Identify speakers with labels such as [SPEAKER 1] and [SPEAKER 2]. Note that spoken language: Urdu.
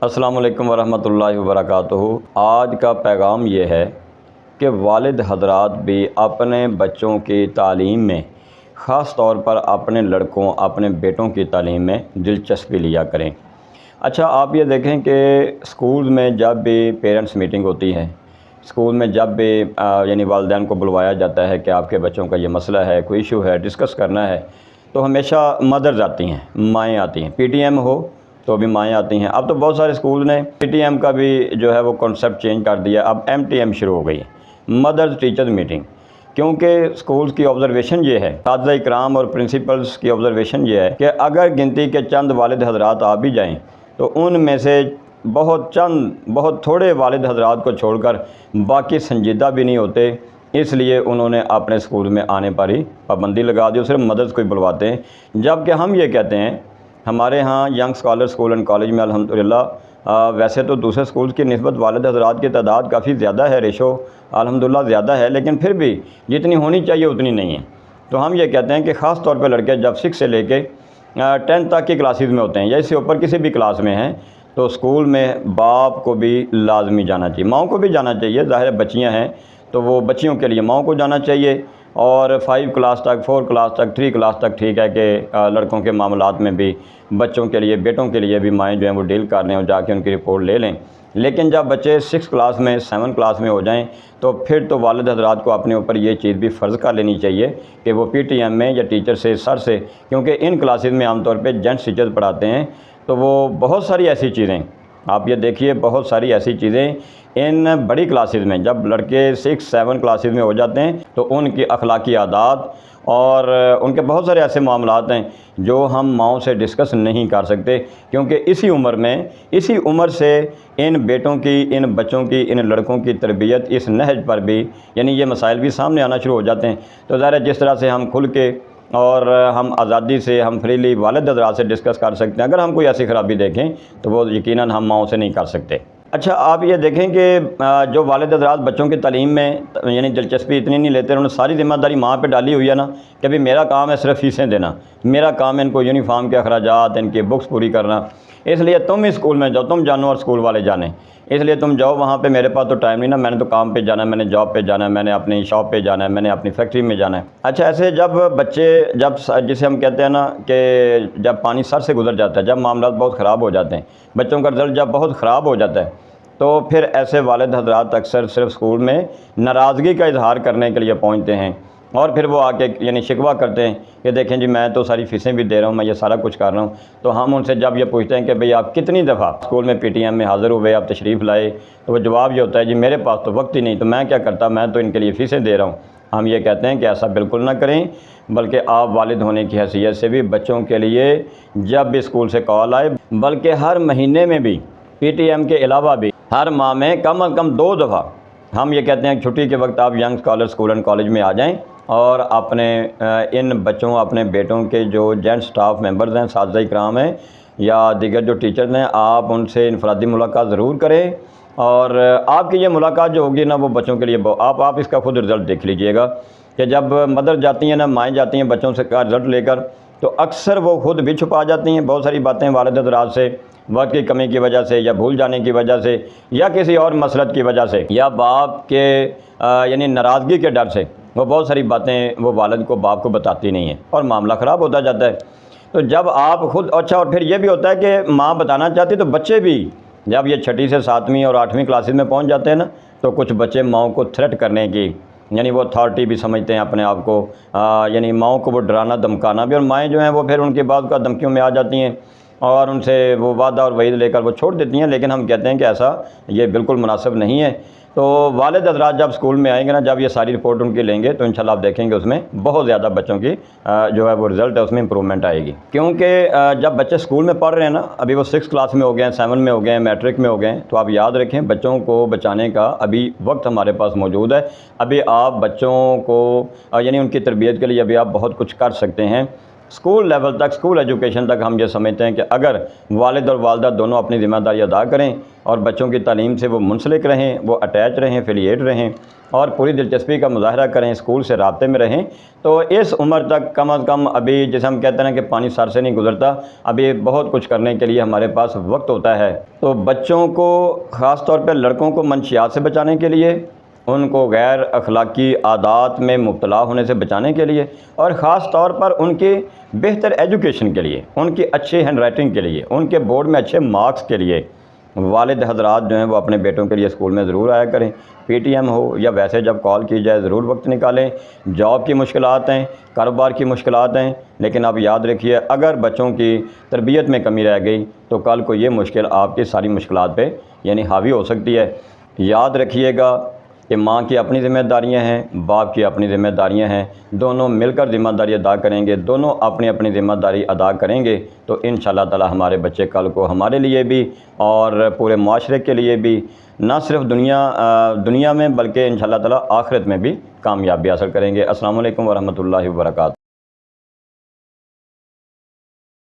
[SPEAKER 1] السلام علیکم ورحمۃ اللہ وبرکاتہ۔ آج کا پیغام یہ ہے کہ والد حضرات بھی اپنے بچوں کی تعلیم میں، خاص طور پر اپنے لڑکوں، اپنے بیٹوں کی تعلیم میں دلچسپی لیا کریں۔ اچھا، آپ یہ دیکھیں کہ اسکول میں جب بھی پیرنٹس میٹنگ ہوتی ہے، اسکول میں جب بھی والدین کو بلوایا جاتا ہے کہ آپ کے بچوں کا یہ مسئلہ ہے، کوئی ایشو ہے، ڈسکس کرنا ہے، تو ہمیشہ مدرز آتی ہیں، مائیں آتی ہیں۔ پی ٹی ایم ہو تو بھی مائیں آتی ہیں۔ اب تو بہت سارے اسکول نے پی ٹی ایم کا بھی وہ کنسیپٹ چینج کر دیا، اب ایم ٹی ایم شروع ہو گئی ہے، مدرز ٹیچرز میٹنگ۔ کیونکہ اسکولز کی آبزرویشن یہ ہے، اساتذہ اکرام اور پرنسپلز کی آبزرویشن یہ ہے کہ اگر گنتی کے چند والد حضرات آ بھی جائیں تو ان میں سے بہت تھوڑے والد حضرات کو چھوڑ کر باقی سنجیدہ بھی نہیں ہوتے، اس لیے انہوں نے اپنے اسکول میں آنے پر ہی پابندی لگا دی، صرف مدرس کو ہی بلواتے ہیں۔ جبکہ ہم یہ کہتے ہیں، ہمارے ہاں young scholar school and college میں الحمدللہ ویسے تو دوسرے اسکول کی نسبت والد حضرات کی تعداد کافی زیادہ ہے، ریشو الحمدللہ زیادہ ہے، لیکن پھر بھی جتنی ہونی چاہیے اتنی نہیں ہے۔ تو ہم یہ کہتے ہیں کہ خاص طور پہ لڑکے جب 6 سے لے کے 10 تک کی کلاسز میں ہوتے ہیں یا اس سے اوپر کسی بھی کلاس میں ہیں، تو اسکول میں باپ کو بھی لازمی جانا چاہیے، ماؤں کو بھی جانا چاہیے، ظاہر ہے بچیاں ہیں تو وہ بچیوں کے لیے ماؤں کو جانا چاہیے، اور 5 کلاس تک، 4 کلاس تک، 3 کلاس تک ٹھیک ہے کہ لڑکوں کے معاملات میں بھی بچوں کے لیے، بیٹوں کے لیے بھی مائیں جو ہیں وہ ڈیل کر رہے ہیں اور جا کے ان کی رپورٹ لے لیں۔ لیکن جب بچے 6 کلاس میں، 7 کلاس میں ہو جائیں تو پھر تو والد حضرات کو اپنے اوپر یہ چیز بھی فرض کر لینی چاہیے کہ وہ پی ٹی ایم میں یا ٹیچر سے، سر سے، کیونکہ ان کلاسز میں عام طور پہ جینٹس ٹیچرز پڑھاتے ہیں، تو وہ بہت ساری ایسی چیزیں، آپ یہ دیکھیے بہت ساری ایسی چیزیں ان بڑی کلاسز میں، جب لڑکے 6، 7 کلاسز میں ہو جاتے ہیں تو ان کی اخلاقی عادات اور ان کے بہت سارے ایسے معاملات ہیں جو ہم ماؤں سے ڈسکس نہیں کر سکتے، کیونکہ اسی عمر سے ان بیٹوں کی، ان بچوں کی، ان لڑکوں کی تربیت اس نہج پر بھی یہ مسائل بھی سامنے آنا شروع ہو جاتے ہیں۔ تو ظاہر ہے جس طرح سے ہم کھل کے اور ہم آزادی سے، ہم فریلی والد حضرات سے ڈسکس کر سکتے ہیں، اگر ہم کوئی ایسی خرابی دیکھیں تو وہ یقیناً ہم ماؤں سے نہیں کر سکتے۔ اچھا، آپ یہ دیکھیں کہ جو والد حضرات بچوں کی تعلیم میں دلچسپی اتنی نہیں لیتے، انہوں نے ساری ذمہ داری ماں پہ ڈالی ہوئی ہے نا، کہ ابھی میرا کام ہے صرف فیسیں دینا، میرا کام ہے ان کو یونیفارم کے اخراجات، ان کی بکس پوری کرنا، اس لیے تم اسکول میں جاؤ، تم جانو اور اسکول والے جانیں، اس لیے تم جاؤ وہاں پہ، میرے پاس تو ٹائم نہیں نا، میں نے تو کام پہ جانا ہے، میں نے جاب پہ جانا ہے، میں نے اپنی شاپ پہ جانا ہے، میں نے اپنی فیکٹری میں جانا ہے۔ اچھا، ایسے جب بچے، جسے ہم کہتے ہیں نا کہ جب پانی سر سے گزر جاتا ہے، جب معاملات بہت خراب ہو جاتے ہیں، بچوں کا رزلٹ جب بہت خراب ہو جاتا ہے، تو پھر ایسے والد حضرات اکثر صرف اسکول میں ناراضگی کا اظہار کرنے کے لیے پہنچتے ہیں، اور پھر وہ آ کے شکوہ کرتے ہیں کہ دیکھیں جی میں تو ساری فیسیں بھی دے رہا ہوں، میں یہ سارا کچھ کر رہا ہوں۔ تو ہم ان سے جب یہ پوچھتے ہیں کہ بھئی آپ کتنی دفعہ اسکول میں پی ٹی ایم میں حاضر ہوئے، آپ تشریف لائے، تو وہ جواب یہ ہوتا ہے جی میرے پاس تو وقت ہی نہیں، تو میں کیا کرتا، میں تو ان کے لیے فیسیں دے رہا ہوں۔ ہم یہ کہتے ہیں کہ ایسا بالکل نہ کریں، بلکہ آپ والد ہونے کی حیثیت سے بھی بچوں کے لیے جب بھی اسکول سے کال آئے، بلکہ ہر مہینے میں بھی، پی ٹی ایم کے علاوہ بھی ہر ماہ میں کم از کم 2 دفعہ ہم یہ کہتے ہیں کہ چھٹی کے وقت آپ young scholar school and college میں آ جائیں، اور اپنے ان بچوں، اپنے بیٹوں کے جو جینٹ سٹاف ممبرز ہیں، اساتذہ اکرام ہیں یا دیگر جو ٹیچرز ہیں، آپ ان سے انفرادی ملاقات ضرور کریں، اور آپ کی یہ ملاقات جو ہوگی نا وہ بچوں کے لیے آپ اس کا خود رزلٹ دیکھ لیجئے گا کہ جب مدر جاتی ہیں نا، مائیں جاتی ہیں بچوں سے کا رزلٹ لے کر، تو اکثر وہ خود بھی چھپا جاتی ہیں بہت ساری باتیں والد حضرات سے، وقت کی کمی کی وجہ سے، یا بھول جانے کی وجہ سے، یا کسی اور مسلط کی وجہ سے، یا باپ کے ناراضگی کے ڈر سے، وہ بہت ساری باتیں وہ والد کو، باپ کو بتاتی نہیں ہیں، اور معاملہ خراب ہوتا جاتا ہے۔ تو جب آپ خود، اچھا، اور پھر یہ بھی ہوتا ہے کہ ماں بتانا چاہتی تو بچے بھی، جب یہ 6 سے 7ویں اور 8ویں کلاسز میں پہنچ جاتے ہیں نا، تو کچھ بچے ماؤں کو تھریٹ کرنے کی، وہ اتھارٹی بھی سمجھتے ہیں اپنے آپ کو، ماؤں کو وہ ڈرانا دھمکانا بھی، اور مائیں جو ہیں وہ پھر ان کے بعد کا دھمکیوں میں آ جاتی ہیں اور ان سے وہ وعدہ اور وعید لے کر وہ چھوڑ دیتی ہیں، لیکن ہم کہتے ہیں کہ ایسا یہ بالکل مناسب نہیں ہے۔ تو والد حضرات جب اسکول میں آئیں گے نا، جب یہ ساری رپورٹ ان کی لیں گے تو انشاءاللہ آپ دیکھیں گے اس میں بہت زیادہ بچوں کی وہ رزلٹ ہے، اس میں امپرومنٹ آئے گی، کیونکہ جب بچے اسکول میں پڑھ رہے ہیں نا، ابھی وہ 6 کلاس میں ہو گئے ہیں، 7 میں ہو گئے ہیں، میٹرک میں ہو گئے ہیں، تو آپ یاد رکھیں بچوں کو بچانے کا ابھی وقت ہمارے پاس موجود ہے، ابھی آپ بچوں کو ان کی تربیت کے لیے ابھی آپ بہت کچھ کر سکتے ہیں۔ اسکول لیول تک، اسکول ایجوکیشن تک ہم یہ سمجھتے ہیں کہ اگر والد اور والدہ دونوں اپنی ذمہ داری ادا کریں اور بچوں کی تعلیم سے وہ منسلک رہیں، وہ اٹیچ رہیں، افیلیٹ رہیں اور پوری دلچسپی کا مظاہرہ کریں، اسکول سے رابطے میں رہیں، تو اس عمر تک کم از کم ابھی جیسے ہم کہتے ہیں کہ پانی سر سے نہیں گزرتا، ابھی بہت کچھ کرنے کے لیے ہمارے پاس وقت ہوتا ہے۔ تو بچوں کو خاص طور پہ لڑکوں کو منشیات سے بچانے کے لیے، ان کو غیر اخلاقی عادات میں مبتلا ہونے سے بچانے کے لیے، اور خاص طور پر ان کی بہتر ایجوکیشن کے لیے، ان کی اچھی ہینڈ رائٹنگ کے لیے، ان کے بورڈ میں اچھے مارکس کے لیے والد حضرات جو ہیں وہ اپنے بیٹوں کے لیے اسکول میں ضرور آیا کریں، پی ٹی ایم ہو یا ویسے جب کال کی جائے ضرور وقت نکالیں۔ جاب کی مشکلات ہیں، کاروبار کی مشکلات ہیں، لیکن آپ یاد رکھیے اگر بچوں کی تربیت میں کمی رہ گئی تو کل کو یہ مشکل آپ کی ساری مشکلات پہ یعنی حاوی ہو سکتی ہے۔ یاد رکھیے گا کہ ماں کی اپنی ذمہ داریاں ہیں، باپ کی اپنی ذمہ داریاں ہیں، دونوں مل کر ذمہ داری ادا کریں گے، دونوں اپنی اپنی ذمہ داری ادا کریں گے تو انشاءاللہ تعالی ہمارے بچے کل کو ہمارے لیے بھی اور پورے معاشرے کے لیے بھی نہ صرف دنیا میں بلکہ انشاءاللہ تعالی آخرت میں بھی کامیابی حاصل کریں گے۔ السلام علیکم ورحمۃ اللہ وبرکاتہ۔